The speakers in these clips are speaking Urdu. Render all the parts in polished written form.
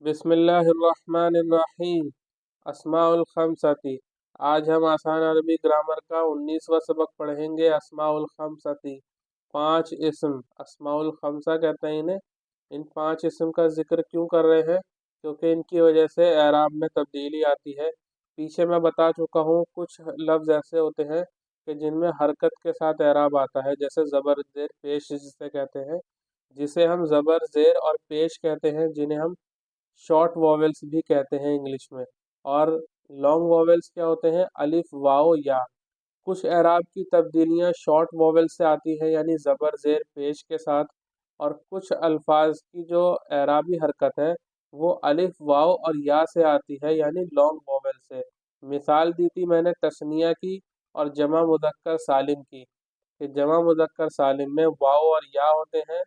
بسم اللہ الرحمن الرحیم۔ اسماء الخمستی۔ آج ہم آسان عربی گرامر کا 19واں سبق پڑھیں گے۔ اسماء الخمستی، 5 اسم اسماء الخمسہ کہتے ہیں انہیں۔ ان 5 اسم کا ذکر کیوں کر رہے ہیں؟ کیونکہ ان کی وجہ سے اعراب میں تبدیلی آتی ہے۔ پیچھے میں بتا چکا ہوں کچھ لفظ ایسے ہوتے ہیں کہ جن میں حرکت کے ساتھ اعراب آتا ہے، جیسے زبر زیر پیش جسے کہتے ہیں، جسے ہم زبر زیر اور پیش کہتے ہیں، جنہیں ہم شارٹ واویلس بھی کہتے ہیں انگلش میں۔ اور لانگ واویلس کیا ہوتے ہیں؟ الف، واو، یا۔ کچھ اعراب کی تبدیلیاں شارٹ واویل سے آتی ہیں، یعنی زبر زیر پیش کے ساتھ، اور کچھ الفاظ کی جو اعرابی حرکت ہے وہ الف، واو اور یا سے آتی ہے، یعنی لانگ واویل سے۔ مثال دی تھی میں نے تثنیہ کی اور جمع مذکر سالم کی، کہ جمع مذکر سالم میں واو اور یا ہوتے ہیں۔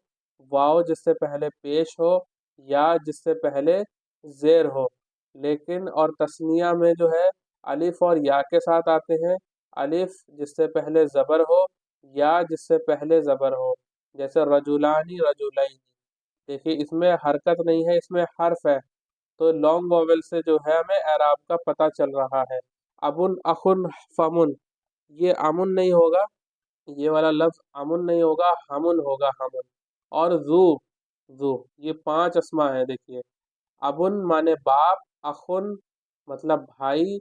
واو جس سے پہلے پیش ہو، یا جس سے پہلے زیر ہو۔ لیکن اور تثنیہ میں جو ہے الف اور یا کے ساتھ آتے ہیں۔ الف جس سے پہلے زبر ہو، یا جس سے پہلے زبر ہو، جیسے رجلانی، رجلین۔ دیکھیے اس میں حرکت نہیں ہے، اس میں حرف ہے، تو لانگ واویل سے جو ہے ہمیں اعراب کا پتہ چل رہا ہے۔ ابن، اخن، فمن، یہ امن نہیں ہوگا، یہ والا لفظ امن نہیں ہوگا، ہمن ہوگا، ہمن۔ اور ذو یہ 5 اسما ہیں۔ دیکھیے ابن مانے باپ، اخن مطلب بھائی،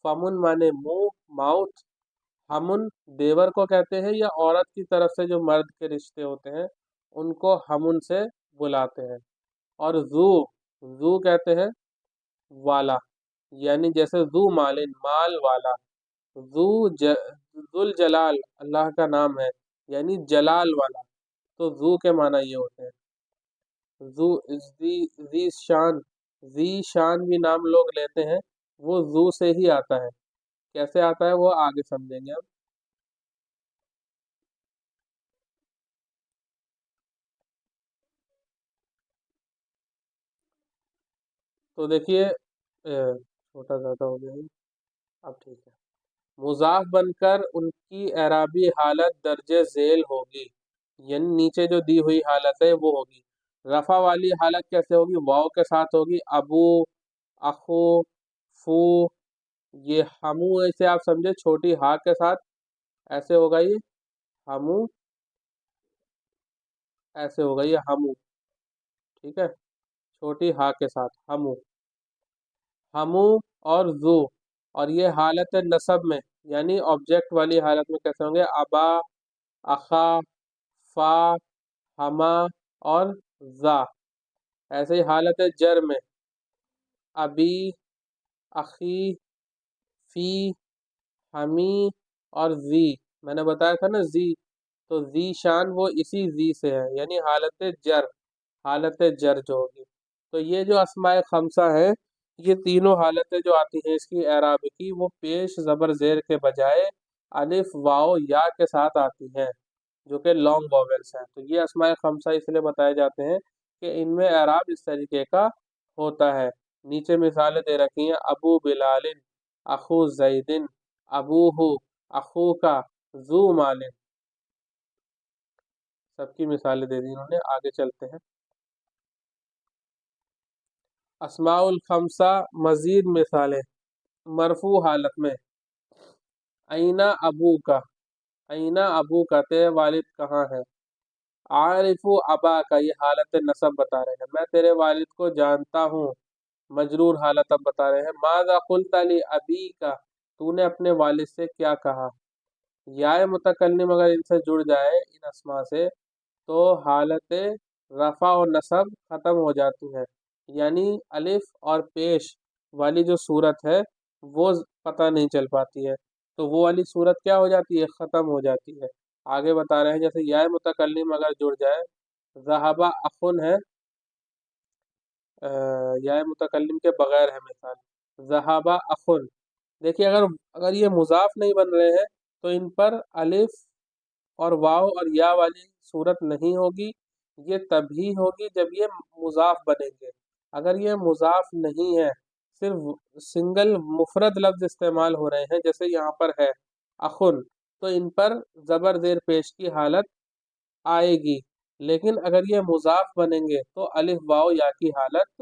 فمن مانے منہ، ماؤتھ، ہمن دیور کو کہتے ہیں، یا عورت کی طرف سے جو مرد کے رشتے ہوتے ہیں ان کو ہمن سے بلاتے ہیں۔ اور ذو کہتے ہیں والا، یعنی جیسے ذو مالن، مال والا۔ ذو الجلال اللہ کا نام ہے، یعنی جلال والا، تو ذو کے معنی یہ ہوتے ہیں۔ ذی شان، ذی شان بھی نام لوگ لیتے ہیں، وہ ذو سے ہی آتا ہے۔ کیسے آتا ہے وہ آگے سمجھیں گے ہم۔ تو دیکھیے چھوٹا زیادہ ہو گیا ہے، اب ٹھیک ہے۔ مضاف بن کر ان کی اعرابی حالت درج ذیل ہوگی، یعنی نیچے جو دی ہوئی حالت ہے وہ ہوگی۔ رفع والی حالت کیسے ہوگی؟ واو کے ساتھ ہوگی۔ ابو، اخو، فو، یہ ہمو ایسے آپ سمجھے چھوٹی ہا کے ساتھ، ایسے ہوگا یہ ہمو، ایسے ہوگا یہ ہمو، ٹھیک ہے، چھوٹی ہا کے ساتھ ہمو، ہمو اور ذو۔ اور یہ حالت نصب میں، یعنی آبجیکٹ والی حالت میں کیسے ہوں گے؟ ابا، اخا، فا، ہما اور ذا۔ ایسے ہی حالت جر میں ابی، اخی، فی، ہمی اور زی۔ میں نے بتایا تھا نا زی، تو زی شان وہ اسی زی سے ہے، یعنی حالت جر جو ہوگی۔ تو یہ جو اسماء خمسہ ہیں، یہ تینوں حالتیں جو آتی ہیں اس کی اعراب کی، وہ پیش زبر زیر کے بجائے الف، واو، یا کے ساتھ آتی ہیں، جو کہ لانگ واویلس ہیں۔ تو یہ اسماء خمسہ اس لیے بتائے جاتے ہیں کہ ان میں اعراب اس طریقے کا ہوتا ہے۔ نیچے مثالیں دے رکھی ہیں: ابو بلال، اخو زیدن، ابوہ، اخو کا، ذو مال۔ سب کی مثالیں دے دی انہوں نے۔ آگے چلتے ہیں۔ اسماء الخمسہ مزید مثالیں مرفوع حالت میں: اینا ابو کا، اینا ابو کا، تیرے والد کہاں ہے؟ عارف ابا کا، یہ حالت نصب بتا رہے ہیں، میں تیرے والد کو جانتا ہوں، مجرور حالت اب بتا رہے ہیں۔ ماذا قلت لابی کا، تو نے اپنے والد سے کیا کہا؟ یا متکلم اگر ان سے جڑ جائے ان اسما سے، تو حالت رفع و نصب ختم ہو جاتی ہے، یعنی الف اور پیش والی جو صورت ہے وہ پتہ نہیں چل پاتی ہے، تو وہ والی صورت کیا ہو جاتی ہے؟ ختم ہو جاتی ہے۔ آگے بتا رہے ہیں جیسے یا متکلم اگر جڑ جائے، ذہبہ اخن ہے، یا متکلم کے بغیر ہے مثال، ذہبہ اخن۔ دیکھیے اگر یہ مضاف نہیں بن رہے ہیں تو ان پر الف اور واو اور یا والی صورت نہیں ہوگی، یہ تبھی ہوگی جب یہ مضاف بنیں گے۔ اگر یہ مضاف نہیں ہے، صرف سنگل مفرد لفظ استعمال ہو رہے ہیں جیسے یہاں پر ہے اخن، تو ان پر زبر زیر پیش کی حالت آئے گی۔ لیکن اگر یہ مضاف بنیں گے تو الف، واو، یا کی حالت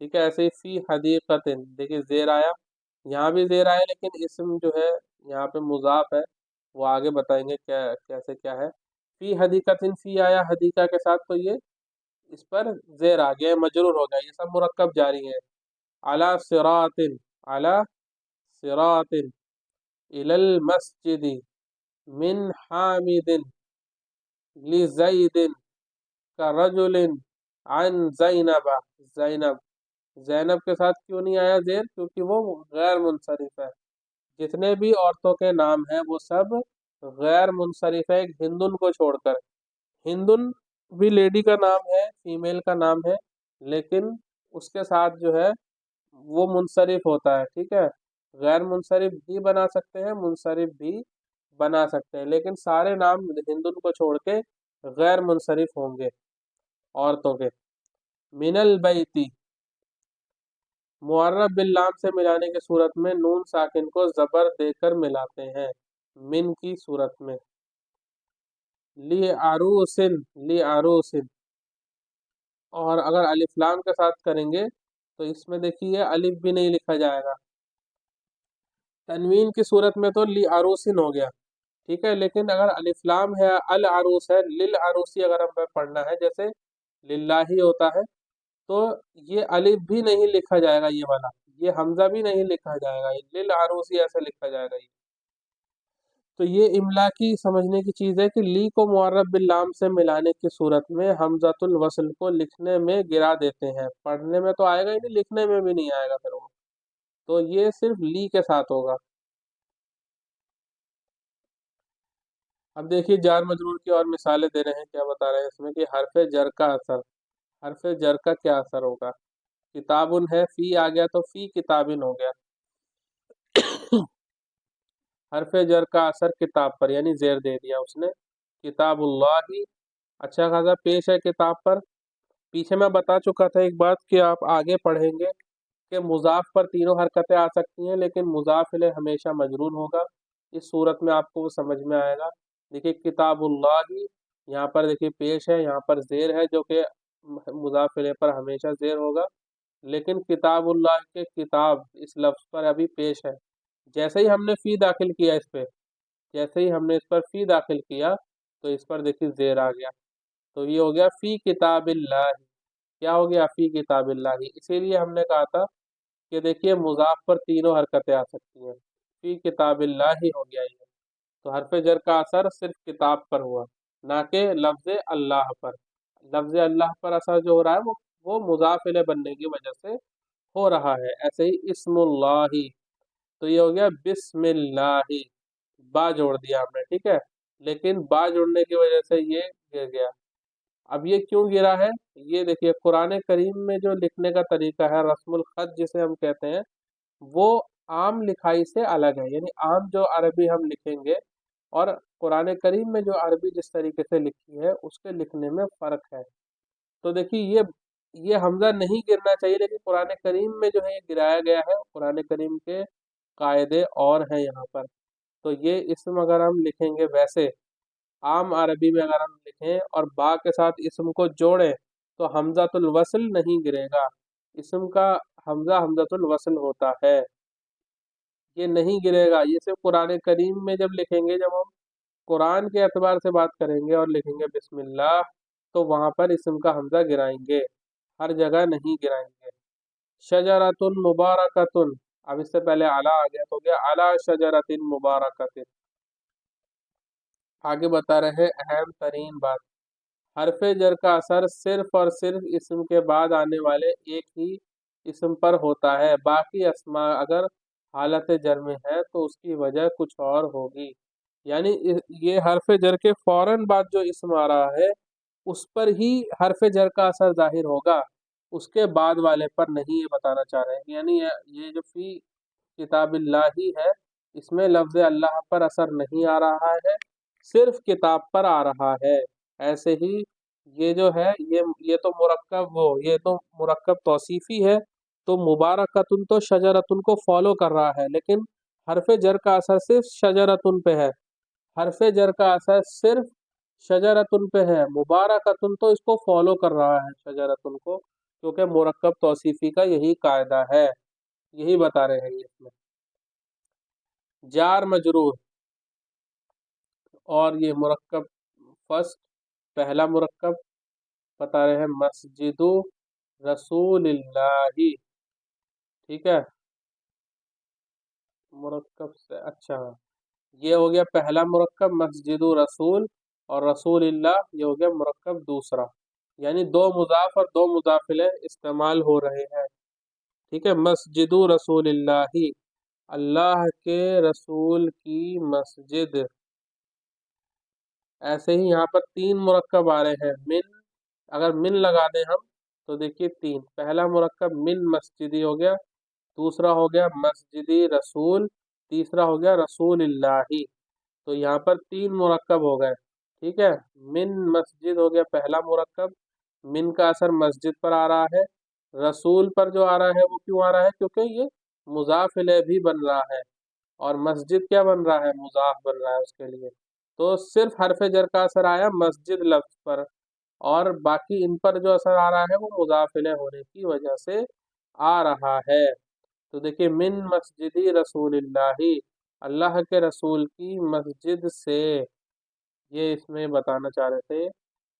ٹھیک ہے، ایسے ہی فی حدیقتن، دیکھیے زیر آیا، یہاں بھی زیر آیا لیکن اسم جو ہے یہاں پہ مضاف ہے، وہ آگے بتائیں گے کیا کیسے کیا ہے۔ فی حدیقتن، فی آیا حدیقہ کے ساتھ، تو یہ اس پر زیر آ گیا، مجرور ہو گیا، یہ سب مرکب جاری ہے۔ علی صراط، علی صراط، الی المسجد من حامد لزید کرجل عن زینب، زینب، زینب کے ساتھ کیوں نہیں آیا زیر؟ کیونکہ وہ غیر منصرف ہے، جتنے بھی عورتوں کے نام ہیں وہ سب غیر منصرف ہے، ایک ہندن کو چھوڑ کر۔ ہندن بھی لیڈی کا نام ہے، فیمیل کا نام ہے، لیکن اس کے ساتھ جو ہے وہ منصرف ہوتا ہے، ٹھیک ہے، غیر منصرف بھی بنا سکتے ہیں، منصرف بھی بنا سکتے ہیں، لیکن سارے نام ہندن کو چھوڑ کے غیر منصرف ہوں گے عورتوں کے۔ من البیتی، معرب باللام سے ملانے کی صورت میں نون ساکن کو زبر دے کر ملاتے ہیں، من کی صورت میں۔ لی عروسن، لی عروسن، اور اگر الف لام کے ساتھ کریں گے تو اس میں دیکھیے الف بھی نہیں لکھا جائے گا۔ تنوین کی صورت میں تو لی عروسن ہو گیا، ٹھیک ہے، لیکن اگر الف لام ہے، العروس ہے، للعروسی اگر ہمیں پڑھنا ہے جیسے للہ ہوتا ہے، تو یہ الف بھی نہیں لکھا جائے گا، یہ والا، یہ حمزہ بھی نہیں لکھا جائے گا، للعروسی ایسے لکھا جائے گا۔ تو یہ املا کی سمجھنے کی چیز ہے کہ لی کو معرب باللام سے ملانے کی صورت میں حمزۃ الوصل کو لکھنے میں گرا دیتے ہیں، پڑھنے میں تو آئے گا ہی نہیں، لکھنے میں بھی نہیں آئے گا پھر وہ، تو یہ صرف لی کے ساتھ ہوگا۔ اب دیکھیے جار مجرور کی اور مثالیں دے رہے ہیں، کیا بتا رہے ہیں اس میں کہ حرف جر کا اثر، حرف جر کا کیا اثر ہوگا؟ کتابن ہے، فی آ گیا تو فی کتابن ہو گیا، حرف جر کا اثر کتاب پر، یعنی زیر دے دیا اس نے، کتاب اللہ، اچھا خاصا پیش ہے کتاب پر۔ پیچھے میں بتا چکا تھا ایک بات کہ آپ آگے پڑھیں گے کہ مضاف پر تینوں حرکتیں آ سکتی ہیں، لیکن مضاف الیہ ہمیشہ مجرور ہوگا، اس صورت میں آپ کو وہ سمجھ میں آئے گا۔ دیکھیے کتاب اللہ، یہاں پر دیکھیے پیش ہے، یہاں پر زیر ہے جو کہ مضاف الیہ پر ہمیشہ زیر ہوگا، لیکن کتاب اللہ کے کتاب اس لفظ پر ابھی پیش ہے، جیسے ہی ہم نے فی داخل کیا اس پہ، جیسے ہی ہم نے اس پر فی داخل کیا تو اس پر دیکھیے زیر آ گیا، تو یہ ہو گیا فی کتاب اللہ، کیا ہو گیا؟ فی کتاب اللہ، اسی لیے ہم نے کہا تھا کہ دیکھیے مضاف پر تینوں حرکتیں آ سکتی ہیں، فی کتاب اللہ ہی ہو گیا یہ، تو حرف جر کا اثر صرف کتاب پر ہوا، نہ کہ لفظ اللہ پر۔ لفظ اللہ پر اثر جو ہو رہا ہے وہ مضاف الیہ بننے کی وجہ سے ہو رہا ہے۔ ایسے ہی اسم اللہ، تو یہ ہو گیا بسم اللہ، با جوڑ دیا ہم نے، ٹھیک ہے، لیکن با جوڑنے کی وجہ سے یہ گر گیا۔ اب یہ کیوں گرا ہے؟ یہ دیکھیے قرآن کریم میں جو لکھنے کا طریقہ ہے، رسم الخط جسے ہم کہتے ہیں، وہ عام لکھائی سے الگ ہے، یعنی عام جو عربی ہم لکھیں گے اور قرآن کریم میں جو عربی جس طریقے سے لکھی ہے اس کے لکھنے میں فرق ہے۔ تو دیکھیے یہ حمزہ نہیں گرنا چاہیے، لیکن قرآن کریم میں جو ہے یہ گرایا گیا ہے، قرآن کریم کے قاعدے اور ہیں یہاں پر۔ تو یہ اسم اگر ہم لکھیں گے ویسے عام عربی میں اگر ہم لکھیں اور با کے ساتھ اسم کو جوڑیں تو حمزۃ الوصل نہیں گرے گا، اسم کا حمزہ حمزۃ الوصل ہوتا ہے، یہ نہیں گرے گا، یہ صرف قرآن کریم میں جب لکھیں گے، جب ہم قرآن کے اعتبار سے بات کریں گے اور لکھیں گے بسم اللہ تو وہاں پر اسم کا حمزہ گرائیں گے، ہر جگہ نہیں گرائیں گے۔ شجرۃ مبارکۃ، اب اس سے پہلے اعلیٰ آ گیا تو گیا اعلیٰ شجرۃ مبارکۃ، آگے بتا رہے ہیں اہم ترین بات، حرف جر کا اثر صرف اور صرف اسم کے بعد آنے والے ایک ہی اسم پر ہوتا ہے، باقی اسماء اگر حالت جر میں ہے تو اس کی وجہ کچھ اور ہوگی، یعنی یہ حرف جر کے فوراً بعد جو اسم آ رہا ہے اس پر ہی حرف جر کا اثر ظاہر ہوگا، اس کے بعد والے پر نہیں، یہ بتانا چاہ رہے ہیں، یعنی یہ جو فی کتاب اللہ ہی ہے اس میں لفظ اللہ پر اثر نہیں آ رہا ہے، صرف کتاب پر آ رہا ہے۔ ایسے ہی یہ جو ہے یہ تو مرکب یہ تو مرکب توصیفی ہے، تو مبارکتن تو شجرتن کو فالو کر رہا ہے، لیکن حرف جر کا اثر صرف شجرتن پہ ہے، حرف جر کا اثر صرف شجرتن پہ ہے، مبارکتن تو اس کو فالو کر رہا ہے شجرتن کو، کیونکہ مرکب توصیفی کا یہی قاعدہ ہے، یہی بتا رہے ہیں یہ اس میں۔ جار مجرور اور یہ مرکب فرسٹ، پہلا مرکب بتا رہے ہیں مسجد رسول اللہ، ٹھیک ہے، مرکب سے اچھا یہ ہو گیا پہلا مرکب مسجد رسول، اور رسول اللہ یہ ہو گیا مرکب دوسرا، یعنی دو مضاف اور دو مضاف الیہ استعمال ہو رہے ہیں، ٹھیک ہے۔ مسجد رسول اللہ، اللہ کے رسول کی مسجد، ایسے ہی یہاں پر تین مرکب آ رہے ہیں، من، اگر من لگا دیں ہم تو دیکھیے تین، پہلا مرکب من مسجدی ہو گیا، دوسرا ہو گیا مسجدی رسول، تیسرا ہو گیا رسول اللہ، تو یہاں پر تین مرکب ہو گئے، ٹھیک ہے۔ من مسجد ہو گیا پہلا مرکب، من کا اثر مسجد پر آ رہا ہے، رسول پر جو آ رہا ہے وہ کیوں آ رہا ہے؟ کیونکہ یہ مضاف الیہ بھی بن رہا ہے، اور مسجد کیا بن رہا ہے؟ مضاف بن رہا ہے اس کے لیے، تو صرف حرف جر کا اثر آیا مسجد لفظ پر، اور باقی ان پر جو اثر آ رہا ہے وہ مضاف الیہ ہونے کی وجہ سے آ رہا ہے۔ تو دیکھیے من مسجدی رسول اللہ، اللہ کے رسول کی مسجد سے، یہ اس میں بتانا چاہ رہے تھے۔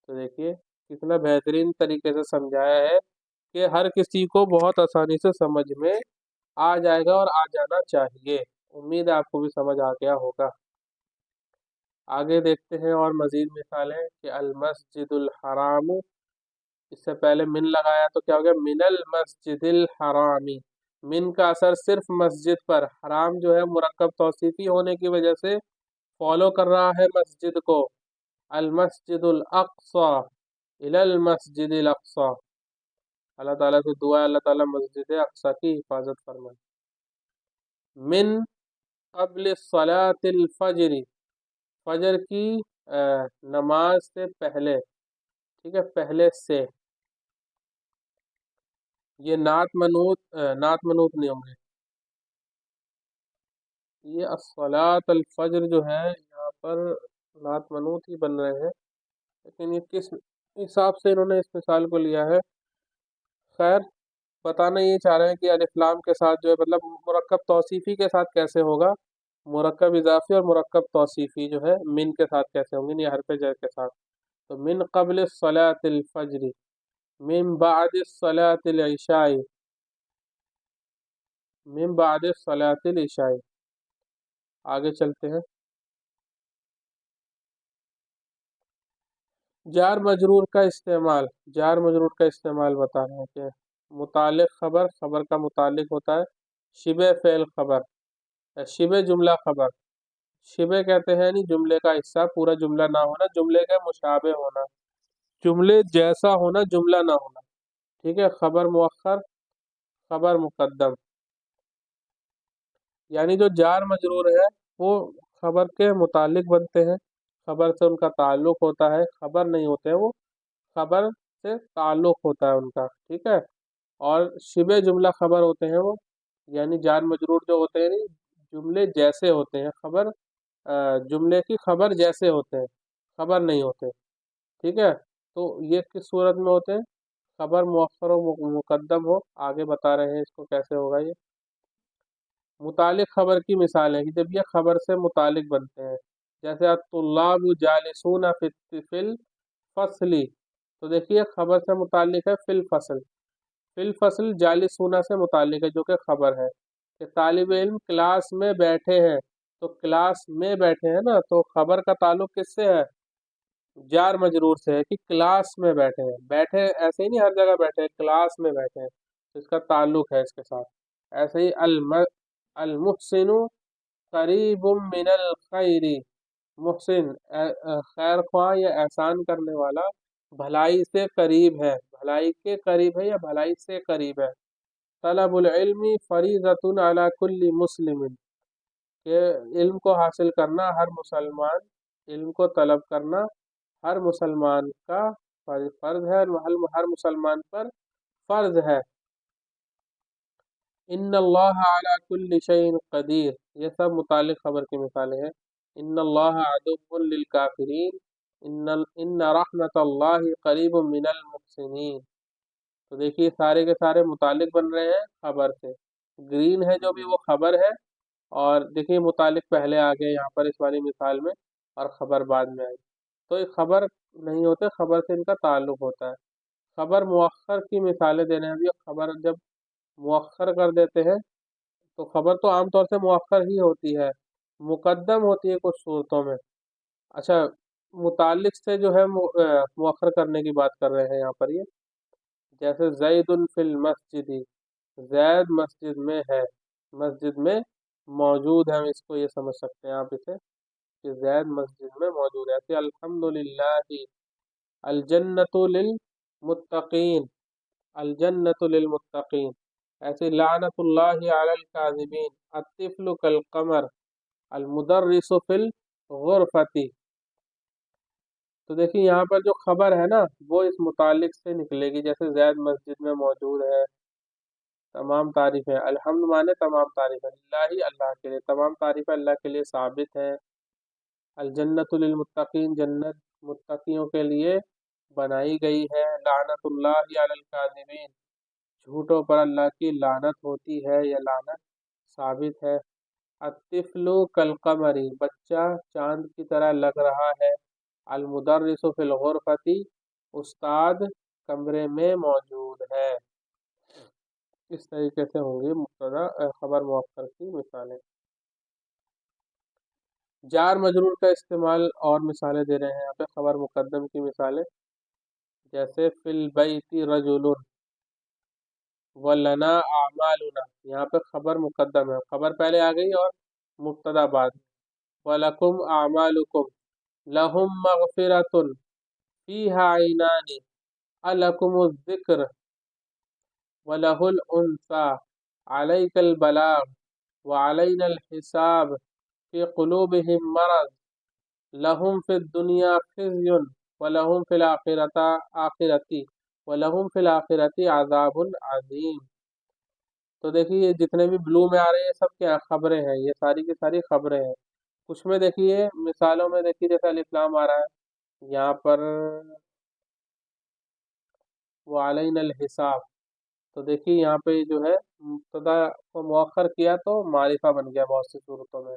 تو دیکھیے کتنا بہترین طریقے سے سمجھایا ہے کہ ہر کسی کو بہت آسانی سے سمجھ میں آ جائے گا اور آ جانا چاہیے، امید ہے آپ کو بھی سمجھ آ گیا ہوگا۔ آگے دیکھتے ہیں اور مزید مثالیں کہ المسجد الحرام، اس سے پہلے من لگایا تو کیا ہو گیا؟ من المسجد الحرامی، من کا اثر صرف مسجد پر، حرام جو ہے مرکب توصیفی ہونے کی وجہ سے فالو کر رہا ہے مسجد کو، المسجد الاقصی الی المسجد الاقصی، اللہ تعالیٰ سے دعا ہے اللہ تعالیٰ مسجد اقصی کی حفاظت فرمائے۔ من قبل صلاۃ الفجر، فجر کی نماز سے پہلے، ٹھیک ہے، پہلے سے، یہ نعت منوط نہیں ہوں گے، یہ الصلاۃ الفجر جو ہے یہاں پر نعت منوط ہی بن رہے ہیں، لیکن یہ کس حساب سے انہوں نے اس مثال کو لیا ہے؟ خیر، بتانا یہ چاہ رہے ہیں کہ الف لام کے ساتھ جو ہے مطلب مرکب توصیفی کے ساتھ کیسے ہوگا، مرکب اضافی اور مرکب توصیفی جو ہے من کے ساتھ کیسے ہوں گے، یا حرف جر کے ساتھ۔ تو من قبل صلاۃ الفجر، من بعد صلاۃ العشاء، من بعد صلاۃ العشاء۔ آگے چلتے ہیں، جار مجرور کا استعمال، جار مجرور کا استعمال بتا رہے ہیں کہ متعلق خبر، خبر کا متعلق ہوتا ہے شبہ فعل خبر، شبہ جملہ خبر، شبہ کہتے ہیں نہیں جملے کا حصہ، پورا جملہ نہ ہونا، جملے کا مشابہ ہونا، جملے جیسا ہونا، جملہ نہ ہونا، ٹھیک ہے۔ خبر مؤخر، خبر مقدم، یعنی جو جار مجرور ہے وہ خبر کے متعلق بنتے ہیں، خبر سے ان کا تعلق ہوتا ہے، خبر نہیں ہوتے ہیں وہ، خبر سے تعلق ہوتا ہے ان کا، ٹھیک ہے۔ اور شبہ جملہ خبر ہوتے ہیں وہ، یعنی جار مجرور جو ہوتے ہیں نہیں جملے جیسے ہوتے ہیں، خبر جملے کی خبر جیسے ہوتے ہیں، خبر نہیں ہوتے، ٹھیک ہے۔ تو یہ کس صورت میں ہوتے ہیں؟ خبر مؤخر و مقدم ہو، آگے بتا رہے ہیں اس کو کیسے ہوگا یہ۔ متعلق خبر کی مثال ہے کہ جب یہ خبر سے متعلق بنتے ہیں، جیسے الطلاب جالسون فی الفصل، تو دیکھیے خبر سے متعلق ہے فی الفصل، فی الفصل جالسون سے متعلق ہے جو کہ خبر ہے، کہ طالب علم کلاس میں بیٹھے ہیں، تو کلاس میں بیٹھے ہیں نا، تو خبر کا تعلق کس سے ہے؟ جار مجرور سے ہے، کہ کلاس میں بیٹھے ہیں، بیٹھے ایسے ہی نہیں ہر جگہ بیٹھے ہیں، کلاس میں بیٹھے ہیں، اس کا تعلق ہے اس کے ساتھ۔ ایسے ہی المحسن قریب من الخیر، محسن خیر خواہ یا احسان کرنے والا بھلائی سے قریب ہے، بھلائی کے قریب ہے یا بھلائی سے قریب ہے۔ طلب العلم فریضۃ علی کل مسلم، کہ علم کو حاصل کرنا ہر مسلمان، علم کو طلب کرنا ہر مسلمان کا فرض ہے، ہر مسلمان پر فرض ہے۔ ان اللہ علی کل شیء قدیر، یہ سب متعلق خبر کی مثالیں ہیں۔ ان اللہ عدو للکافرین، ان رحمت اللہ قریب من المحسنین، تو دیکھیے سارے کے سارے متعلق بن رہے ہیں خبر سے، گرین ہے جو بھی وہ خبر ہے، اور دیکھیے متعلق پہلے آ گئے یہاں پر اس والی مثال میں، اور خبر بعد میں آئی، تو یہ خبر نہیں ہوتے، خبر سے ان کا تعلق ہوتا ہے۔ خبر مؤخر کی مثالیں دے رہے ہیں ابھی، خبر جب مؤخر کر دیتے ہیں تو خبر تو عام طور سے مؤخر ہی ہوتی ہے، مقدم ہوتی ہے کچھ صورتوں میں۔ اچھا، متعلق سے جو ہے مؤخر کرنے کی بات کر رہے ہیں یہاں پر، یہ جیسے زید فی المسجد، زید مسجد میں ہے، مسجد میں موجود ہے، ہم اس کو یہ سمجھ سکتے ہیں آپ اسے کہ زید مسجد میں موجود ہے۔ ایسے الحمدللہ الجنت للمتقین، الجنت للمتقین، ایسے لعنت اللہ علی الکاذبین، الطفل کالقمر، المدرس فی الغرفتی۔ تو دیکھیے یہاں پر جو خبر ہے نا وہ اس متعلق سے نکلے گی، جیسے زید مسجد میں موجود ہے، تمام تعریفیں، الحمد مانے تمام تعریفیں اللہ، اللہ کے لیے تمام تعریفیں اللہ کے لیے ثابت ہیں۔ الجنت للمتقین، جنت متقیوں کے لیے بنائی گئی ہے۔ لعنت اللہ علی الکاذبین، جھوٹوں پر اللہ کی لعنت ہوتی ہے یا لعنت ثابت ہے۔ الطفل کالقمر، بچہ چاند کی طرح لگ رہا ہے۔ المدرس فی الغرفتی، استاد کمرے میں موجود ہے۔ اس طریقے سے ہوں گی مبتدا خبر مؤخر کی مثالیں۔ جار مجرور کا استعمال اور مثالیں دے رہے ہیں یہاں پہ خبر مقدم کی مثالیں، جیسے فی البیت رجل، وَلَنَا أَعْمَالُنَا، یہاں پہ خبر مقدم ہے، خبر پہلے آ گئی اور مبتدا بعد۔ وَلَكُمْ أَعْمَالُكُمْ، لَهُمْ مَغْفِرَةٌ فِيهَا عَيْنَانِ، أَلَكُمُ الذِّكْرُ وَلَهُ الْأُنثَى، عَلَيْكَ الْبَلَاغُ وَعَلَيْنَا الْحِسَابُ، فِي قُلُوبِهِمْ مَرَضٌ، لَهُمْ فِي الدُّنْيَا خِزْيٌ وَلَهُمْ فِي الْآخِرَةِ وَلَهُمْ فِي الْآخِرَةِ عَذَابٌ عَظِيمٌ۔ تو دیکھیے یہ جتنے بھی بلو میں آ رہے ہیں سب کیا خبریں ہیں، یہ ساری کی ساری خبریں ہیں۔ کچھ میں دیکھیے مثالوں میں دیکھیے جیسے الف لام آ رہا ہے یہاں پر، وعلین الحساب، تو دیکھیے یہاں پہ جو ہے مبتدا کو مؤخر کیا تو معرفہ بن گیا بہت سی صورتوں میں۔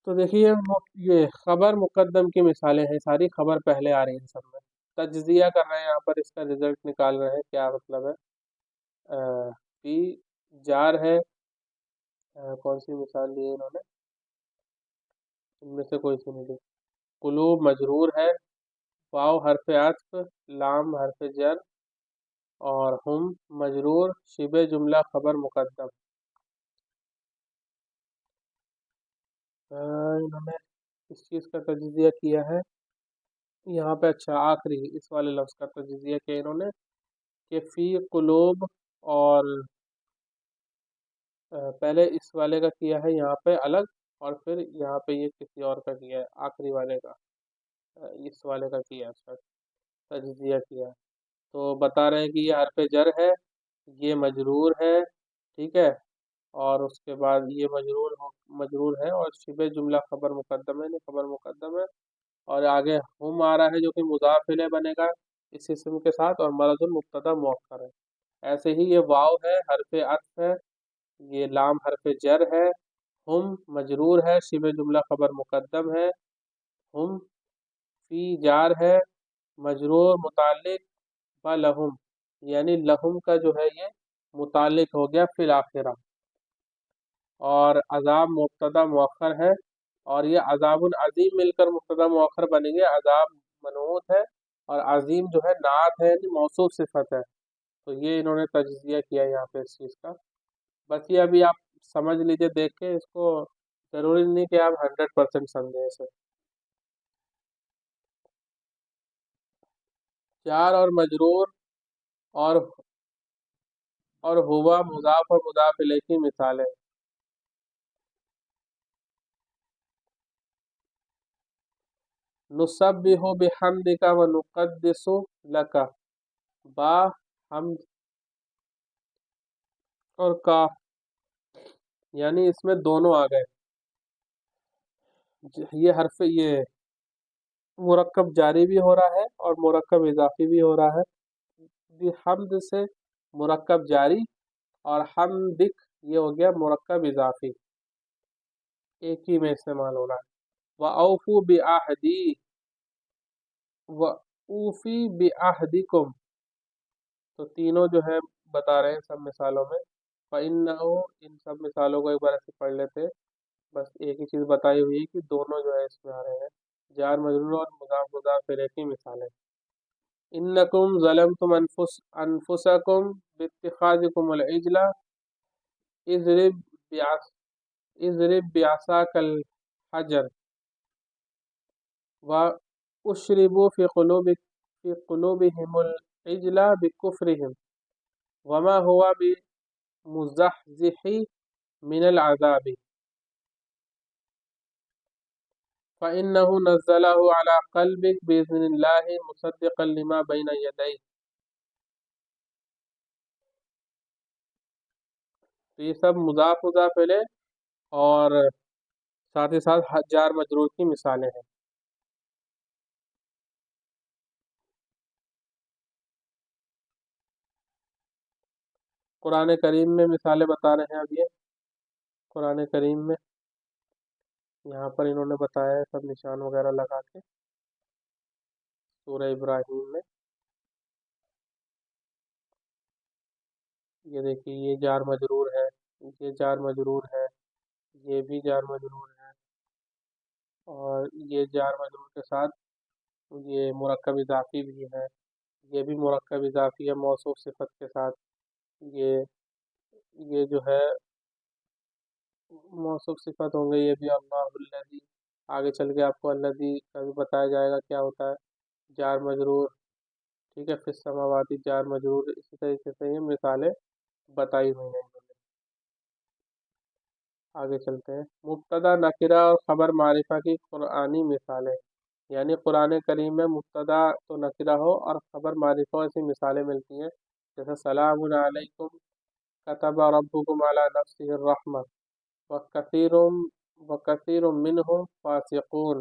تو دیکھیے یہ خبر مقدم کی مثالیں ہیں، ساری خبر پہلے آ رہی ہیں سب میں۔ تجزیہ کر رہے ہیں یہاں پر، اس کا رزلٹ نکال رہے ہیں کیا مطلب ہے۔ فی جار ہے، کون سی مثال دی ہے انہوں نے، ان میں سے کوئی سی نہیں دی۔ قلوب مجرور ہے، واو حرف عطف، لام حرف جر، اور ہم مجرور، شبہ جملہ خبر مقدم۔ انہوں نے اس چیز کا تجزیہ کیا ہے یہاں پہ، اچھا آخری اس والے لفظ کا تجزیہ کیا انہوں نے کہ فی قلوب، اور پہلے اس والے کا کیا ہے یہاں پہ الگ، اور پھر یہاں پہ یہ کسی اور کا کیا ہے، آخری والے کا اس والے کا کیا ہے، اس کا تجزیہ کیا ہے۔ تو بتا رہے ہیں کہ یہ حرف جر ہے، یہ مجرور ہے، ٹھیک ہے، اور اس کے بعد یہ مجرور ہے، اور شبہ جملہ خبر مقدم ہے، نہیں خبر مقدم ہے، اور آگے ہم آ رہا ہے جو کہ مضاف الیہ بنے گا اس اسم کے ساتھ، اور مرض مبتدا مؤخر ہے۔ ایسے ہی یہ واو ہے حرف عطف ہے، یہ لام حرف جر ہے، ہم مجرور ہے، شبہ جملہ خبر مقدم ہے، ہم فی جار ہے، مجرور متعلق لہم، یعنی لہم کا جو ہے یہ متعلق ہو گیا فی الآخرہ، اور عذاب مبتدا مؤخر ہے، اور یہ عذاب العظیم مل کر مبتدا مؤخر بنیں گے، عذاب منعوت ہے، اور عظیم جو ہے نعت ہے، یعنی موصوف صفت ہے۔ تو یہ انہوں نے تجزیہ کیا یہاں پہ اس چیز کا، بس یہ ابھی آپ سمجھ لیجئے دیکھ کے اس کو، ضروری نہیں کہ آپ 100% سمجھیں اسے۔ جار اور مجرور اور ہوا مضاف اور مضاف الیہ کی مثالیں، نسبح بحمدک ونقدس لک، با حمد اور کاف، یعنی اس میں دونوں آ گئے، یہ حرف یہ مرکب جاری بھی ہو رہا ہے اور مرکب اضافی بھی ہو رہا ہے، حمد سے مرکب جاری، اور حمدک یہ ہو گیا مرکب اضافی، ایک ہی میں استعمال ہو رہا ہے۔ وَأَوْفُوا بِعَهْدِي، وَأُوفِي بِعَهْدِكُمْ، تو تینوں جو ہے بتا رہے ہیں سب مثالوں میں۔ فَإِنَّهُ، ان سب مثالوں کو ایک بار ایسے پڑھ لیتے، بس ایک ہی چیز بتائی ہوئی ہے کہ دونوں جو ہے اس میں آ رہے ہیں، جار مجرور اور مضاف مضاف الیہ کی مثالیں۔ انکم ظلمتم انفسکم باتخاذکم العجل اضرب بعصاک الحجر واشربوا في قلوبهم العجل بكفرهم وما هو بمزحزح من العذاب فإنه نزله على قلبك بإذن الله مصدقا لما بين يديه۔ تو یہ سب مضاف مضاف الیہ اور ساتھ ہی ساتھ جار مجرور کی مثالیں ہیں۔ قرآن کریم میں مثالیں بتا رہے ہیں اب یہ، قرآن کریم میں یہاں پر انہوں نے بتایا ہے سب نشان وغیرہ لگا کے، سورہ ابراہیم میں یہ دیکھیے، یہ جار مجرور ہے، یہ جار مجرور ہے، یہ بھی جار مجرور ہے، اور یہ جار مجرور کے ساتھ یہ مرکب اضافی بھی ہے، یہ بھی مرکب اضافی ہے موصوف صفت کے ساتھ، یہ جو ہے موصوف صفت ہوں گے، یہ بھی اللہ الذی، آگے چل کے آپ کو الذی کا بھی بتایا جائے گا کیا ہوتا ہے، جار مجرور، ٹھیک ہے، فی السماوات جار مجرور، اسی طریقے سے یہ مثالیں بتائی ہوئی ہیں انہوں نے۔ آگے چلتے ہیں، مبتدا نکرہ اور خبر معرفہ کی قرآنی مثالیں، یعنی قرآن کریم میں مبتدا تو نکرہ ہو اور خبر معرفہ ایسی مثالیں ملتی ہیں، جیسے سلام علیکم کتب ربکم علی نفسہ الرحمہ وکثیر منہم فاسقون۔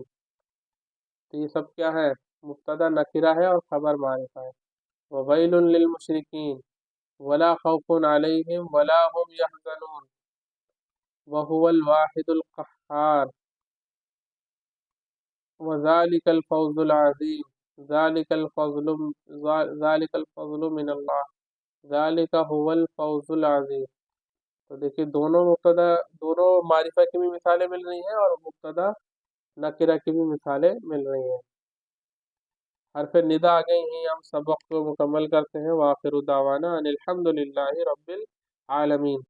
تو یہ سب کیا ہے؟ مبتدا نکرہ ہے اور خبر معرفہ ہے۔ وویل للمشرکین ولا خوف علیہم ولا هم یحزنون وهو الواحد القہار وذلك الفوز العظیم ذلك الفضل من اللہ ذلك هو الفوز العظیم۔ تو دیکھیے دونوں مبتدا، دونوں معرفہ کی بھی مثالیں مل رہی ہیں اور مبتدا نکرہ کی بھی مثالیں مل رہی ہیں۔ حرف ندا آ گئی ہیں، ہم سبق کو مکمل کرتے ہیں۔ وآخر دعوانا ان الحمد للہ رب العالمین۔